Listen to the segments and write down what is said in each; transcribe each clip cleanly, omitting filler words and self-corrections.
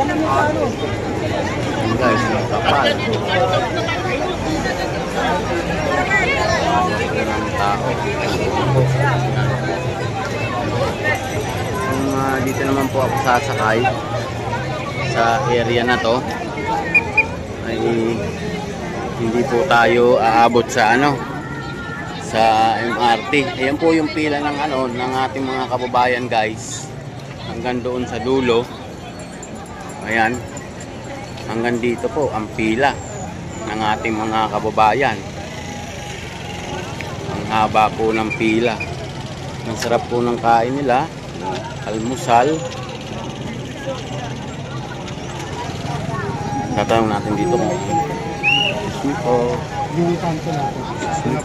Ayan guys, yung kapal. Ng tao. Dito naman po ako sasakay sa area na to ay hindi po tayo aabot sa sa MRT. Ayan po yung pila ng ng ating mga kababayan guys, hanggang doon sa dulo. Ayan, hanggang dito po ang pila ng ating mga kababayan. Ang haba po ng pila. Ang sarap po ng kain nila, almusal. Tatanong natin dito kung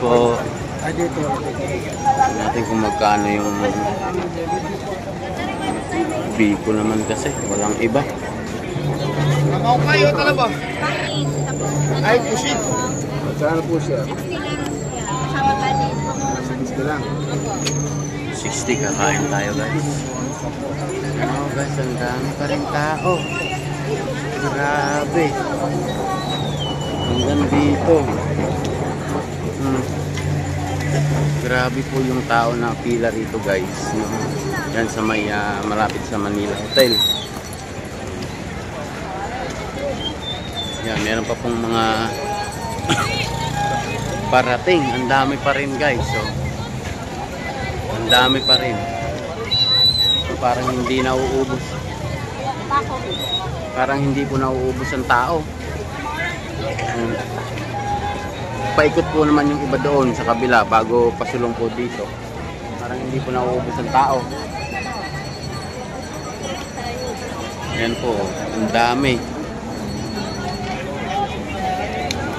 po natin kung magkano yung biko naman kasi walang iba. Ang kayo talaga. Ay, pusit. Saan po siya? 60 lang. 60 kakain tayo guys. Guys, ang dami pa rin tao. Grabe. Hanggang dito. Grabe po yung tao na pila rito guys. Yan sa may malapit sa Manila Hotel. Yan, meron pa pong mga parating. Ang dami pa rin guys. So, ang dami pa rin. Parang hindi nauubos. Parang hindi po nauubos ang tao. Paikot po naman yung iba doon sa kabila bago pasulong po dito. Parang hindi po nauubos ang tao. Ayan po, ang dami.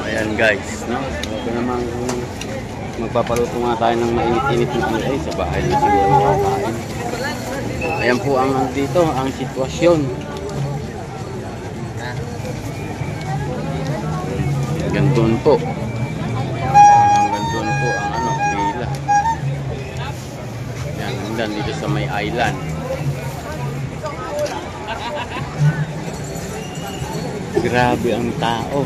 Ayan guys, no? Ito naman magpapaluto nga tayo ng mainit-init na ay sa bahay na siguro kakain. Ayan po ang dito, ang sitwasyon. Hanggang doon po. Hanggang doon po ang pila. Ayan, hanggang dito sa may island. Grabe ang tao.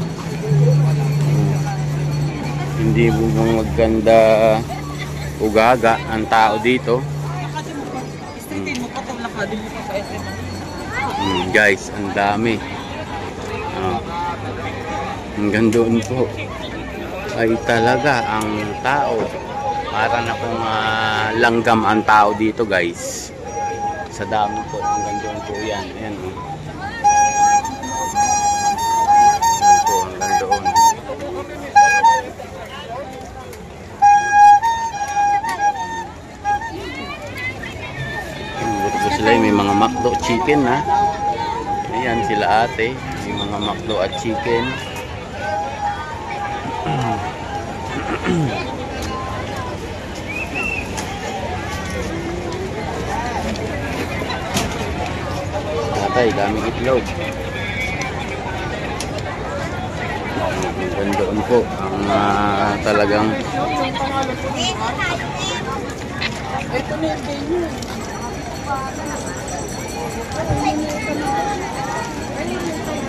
Hindi mo maganda ugaga ang tao dito. Guys, ang dami. Hanggang doon po ay talaga ang tao. Para na kung langgam ang tao dito guys. Sa dami po, hanggang doon po yan. Ayan o. Ayan po, hanggang doon. Sila may mga McDo chicken ha. Ayan sila ate, may mga McDo at chicken. Tatay, daming itlog. Doon po ang talagang ito na yung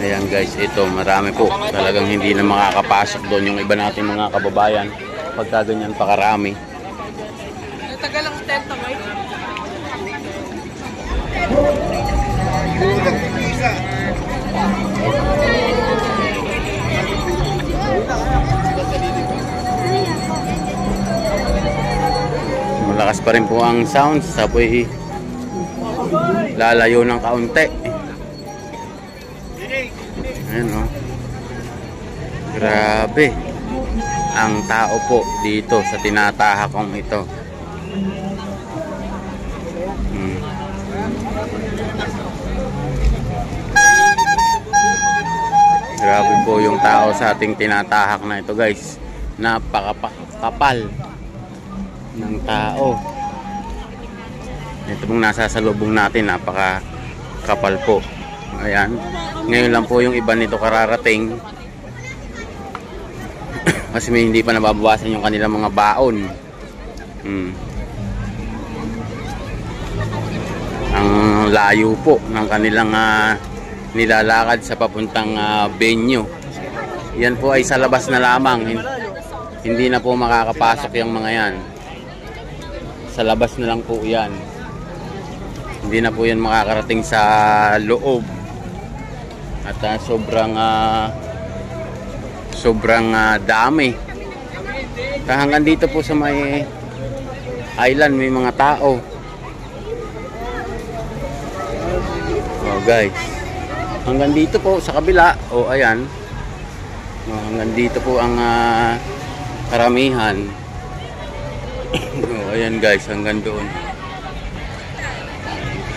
ayan guys, ito marami po talagang hindi na makakapasok doon yung iba natin mga kababayan pagka ganyan pa karami. Tagal lang tenta ngayon. Malakas pa rin po ang sounds, sapoy lalayo ng kaunti. Ayan o. Grabe ang tao po dito sa tinatahakong ito. Grabe po yung tao sa ating tinatahak na ito guys. Napakapal ng tao. Ito pong nasa salubong natin, napakakapal po. Ayan. Ngayon lang po yung iba nito kararating. Kasi may hindi pa nababawasan yung kanilang mga baon. Ang layo po ng kanilang nilalakad sa papuntang venue. Yan po ay sa labas na lamang. Hindi na po makakapasok yung mga yan. Sa labas na lang po yan. Hindi na po yan makakarating sa loob. At sobrang dami. Hanggang dito po sa may island may mga tao. Oh guys. Hanggang dito po sa kabila. Oh ayan. Oh, hanggang dito po ang karamihan. Oh ayan guys, hanggang doon.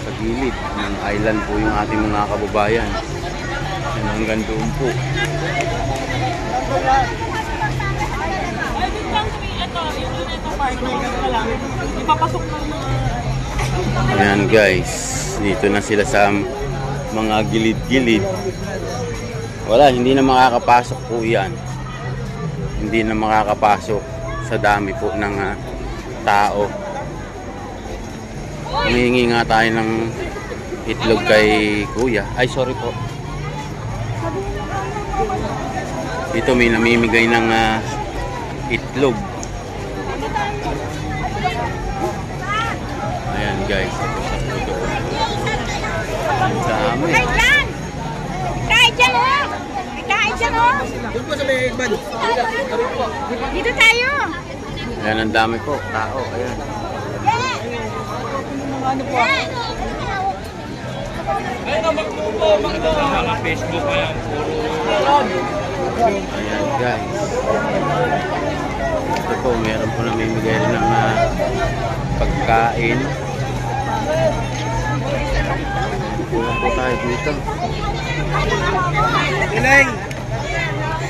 Sa gilid ng island po yung ating mga kababayan. Yan, hanggang doon po. Ayan guys, dito na sila sa mga gilid-gilid. Wala, hindi na makakapasok po yan. Hindi na makakapasok sa dami po ng tao. Humihingi nga tayo ng itlog kay kuya. Ay sorry po. Dito may namimigay ng itlog. Ayan guys. Ang dami. Kain dyan oh! Kain dyan oh! Dito tayo! Ayan, ang dami po. Tao. Ayan. Ano po? Mga Facebook ko yan. Ayan guys. Ito po, meron po namimigay rin ng pagkain. Pulang po tayo dito. Ineng!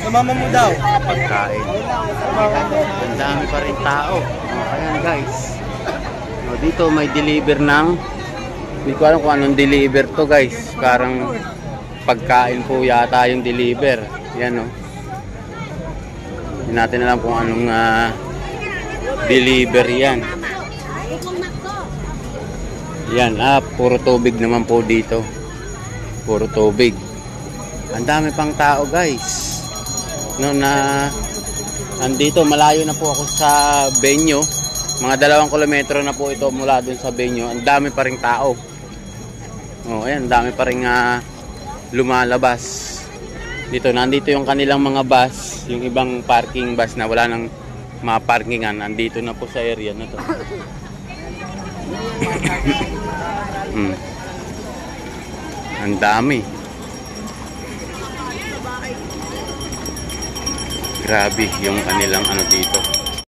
Sumama mo daw. Pagkain. Ang dami pa rin tao. Ayan guys. Dito may deliver ng, hindi ko alam kung anong deliver to guys. Parang pagkain po yata yung deliver. Yan o. Hindi natin alam kung anong deliver yan. Yan, puro tubig naman po dito. Puro tubig. Ang dami pang tao guys. No, andito, malayo na po ako sa venue. Mga 2 kilometro na po ito mula dun sa venue. Ang dami pa ring tao. Oh, ayan, ang dami pa ring lumalabas. Dito, nandito yung kanilang mga bus. Yung ibang parking bus na wala nang maparkingan. Nandito na po sa area na to. Ang dami. Grabe yung kanilang ano dito.